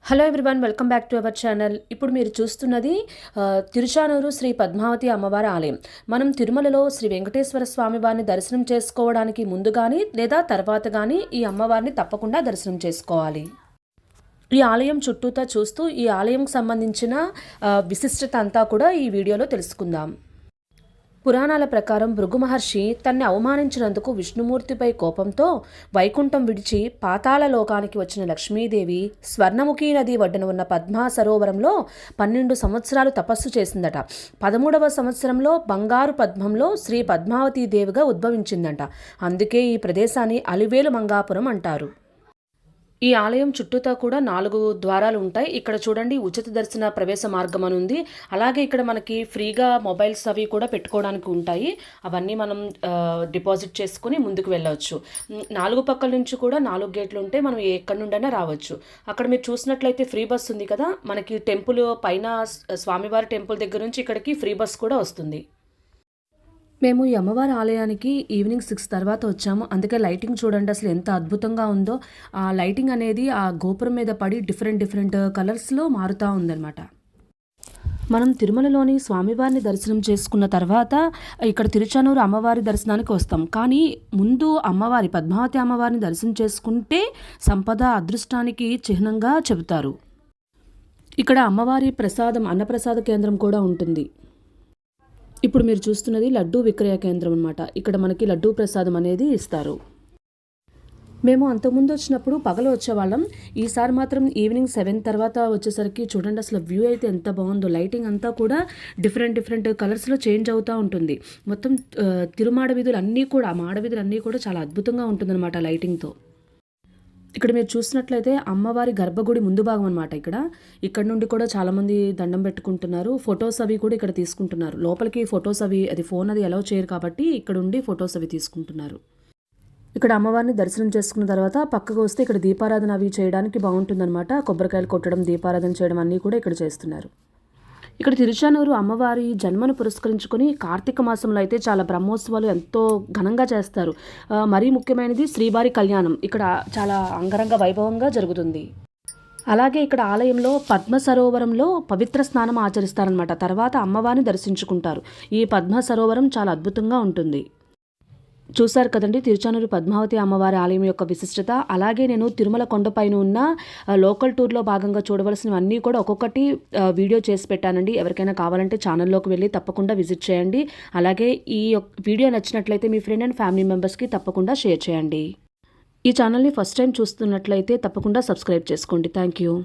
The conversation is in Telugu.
Hello everyone, welcome back to our channel. ఇప్పుడు మీరు చూస్తున్నది తిరుచానూరు శ్రీ పద్మావతి అమ్మవారి ఆలయం. మనం తిరుమలలో శ్రీ వెంకటేశ్వర స్వామి వారిని దర్శనం చేసుకోవడానికి ముందు కానీ లేదా తర్వాత కానీ ఈ అమ్మవారిని తప్పకుండా దర్శనం చేసుకోవాలి. ఈ ఆలయం చుట్టూతా చూస్తూ ఈ ఆలయంకి సంబంధించిన విశిష్టత అంతా కూడా ఈ వీడియోలో తెలుసుకుందాం. పురాణాల ప్రకారం భృగు మహర్షి తన్ని అవమానించినందుకు విష్ణుమూర్తిపై కోపంతో వైకుంఠం విడిచి పాతాళ లోకానికి వచ్చిన లక్ష్మీదేవి స్వర్ణముఖి నది ఒడ్డున ఉన్న పద్మా సరోవరంలో 12 సంవత్సరాలు తపస్సు చేసిందట. 13వ సంవత్సరంలో బంగారు పద్మంలో శ్రీ పద్మావతీ దేవిగా ఉద్భవించిందట. అందుకే ఈ ప్రదేశాన్ని అలివేలు మంగాపురం అంటారు. ఈ ఆలయం చుట్టూతా కూడా 4 ద్వారాలు ఉంటాయి. ఇక్కడ చూడండి, ఉచిత దర్శన ప్రవేశ మార్గం అని ఉంది. అలాగే ఇక్కడ మనకి ఫ్రీగా మొబైల్స్ అవి కూడా పెట్టుకోవడానికి ఉంటాయి. అవన్నీ మనం డిపాజిట్ చేసుకుని ముందుకు వెళ్ళవచ్చు. 4 పక్కల నుంచి కూడా 4 గేట్లు ఉంటే మనం ఎక్కడి నుండైనా రావచ్చు. అక్కడ మీరు చూసినట్లయితే ఫ్రీ బస్ ఉంది కదా, మనకి టెంపుల్ పైన స్వామివారి టెంపుల్ దగ్గర నుంచి ఇక్కడికి ఫ్రీ బస్ కూడా వస్తుంది. మేము ఈ అమ్మవారి ఆలయానికి ఈవినింగ్ 6 తర్వాత వచ్చాము. అందుకే లైటింగ్ చూడండి అసలు ఎంత అద్భుతంగా ఉందో. ఆ లైటింగ్ అనేది ఆ గోపురం మీద పడి డిఫరెంట్ కలర్స్లో మారుతూ ఉందన్నమాట. మనం తిరుమలలోని స్వామివారిని దర్శనం చేసుకున్న తర్వాత ఇక్కడ తిరుచానూరు అమ్మవారి దర్శనానికి వస్తాం. కానీ ముందు అమ్మవారి పద్మావతి అమ్మవారిని దర్శనం చేసుకుంటే సంపద అదృష్టానికి చిహ్నంగా చెబుతారు. ఇక్కడ అమ్మవారి ప్రసాదం అన్నప్రసాద కేంద్రం కూడా ఉంటుంది. ఇప్పుడు మీరు చూస్తున్నది లడ్డూ విక్రయ కేంద్రం అనమాట. ఇక్కడ మనకి లడ్డూ ప్రసాదం అనేది ఇస్తారు. మేము అంతకుముందు వచ్చినప్పుడు పగలు వచ్చేవాళ్ళం. ఈసారి మాత్రం ఈవినింగ్ 7 తర్వాత వచ్చేసరికి చూడండి అసలు వ్యూ అయితే ఎంత బాగుందో. లైటింగ్ అంతా కూడా డిఫరెంట్ కలర్స్లో చేంజ్ అవుతూ ఉంటుంది. మొత్తం తిరుమాడ వీధులు అన్నీ కూడా, ఆ మాడ వీధులు అన్నీ కూడా చాలా అద్భుతంగా ఉంటుందన్నమాట లైటింగ్తో. ఇక్కడ మీరు చూసినట్లయితే అమ్మవారి గర్భగుడి ముందు భాగం అనమాట. ఇక్కడ నుండి కూడా చాలామంది దండం పెట్టుకుంటున్నారు. ఫొటోస్ అవి కూడా ఇక్కడ తీసుకుంటున్నారు. లోపలికి ఫొటోస్ అవి ఫోన్ అది అలౌ చేయరు కాబట్టి ఇక్కడ ఉండి ఫొటోస్ అవి తీసుకుంటున్నారు. ఇక్కడ అమ్మవారిని దర్శనం చేసుకున్న తర్వాత పక్కకు వస్తే ఇక్కడ దీపారాధన అవి చేయడానికి బాగుంటుందన్నమాట. కొబ్బరికాయలు కొట్టడం, దీపారాధన చేయడం అన్నీ కూడా ఇక్కడ చేస్తున్నారు. ఇక్కడ తిరుచానూరు అమ్మవారి జన్మను పురస్కరించుకొని కార్తీక మాసంలో అయితే చాలా బ్రహ్మోత్సవాలు ఎంతో ఘనంగా చేస్తారు. మరీ ముఖ్యమైనది శ్రీవారి కళ్యాణం ఇక్కడ చాలా అంగరంగ వైభవంగా జరుగుతుంది. అలాగే ఇక్కడ ఆలయంలో పద్మ సరోవరంలో పవిత్ర స్నానం ఆచరిస్తారనమాట. తర్వాత అమ్మవారిని దర్శించుకుంటారు. ఈ పద్మ సరోవరం చాలా అద్భుతంగా ఉంటుంది. చూశారు కదండి తిరుచానూరు పద్మావతి అమ్మవారి ఆలయం యొక్క విశిష్టత. అలాగే నేను తిరుమల కొండపైన ఉన్న లోకల్ టూర్లో భాగంగా చూడవలసినవన్నీ కూడా ఒక్కొక్కటి వీడియో చేసి పెట్టానండి. ఎవరికైనా కావాలంటే ఛానల్లోకి వెళ్ళి తప్పకుండా విజిట్ చేయండి. అలాగే ఈ వీడియో నచ్చినట్లయితే మీ ఫ్రెండ్ అండ్ ఫ్యామిలీ మెంబర్స్కి తప్పకుండా షేర్ చేయండి. ఈ ఛానల్ని ఫస్ట్ టైం చూస్తున్నట్లయితే తప్పకుండా సబ్స్క్రైబ్ చేసుకోండి. Thank you.